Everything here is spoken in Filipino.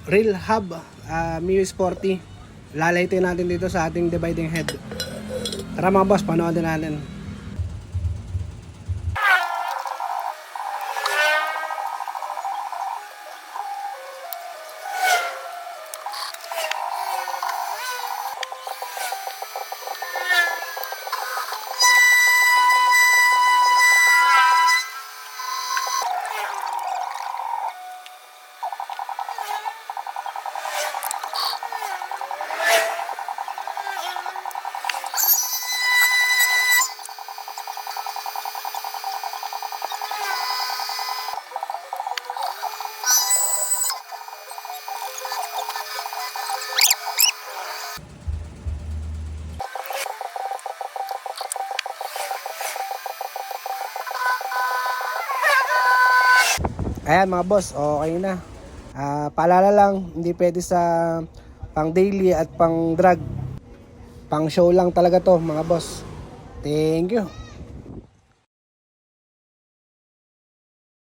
Real hub, Mio Sporty. Lalaitin natin dito sa ating dividing head. Tara mga boss, panoodin natin. Ayan mga boss, okay na. Paalala lang, hindi pwede sa pang daily at pang drag. Pang show lang talaga to mga boss. Thank you.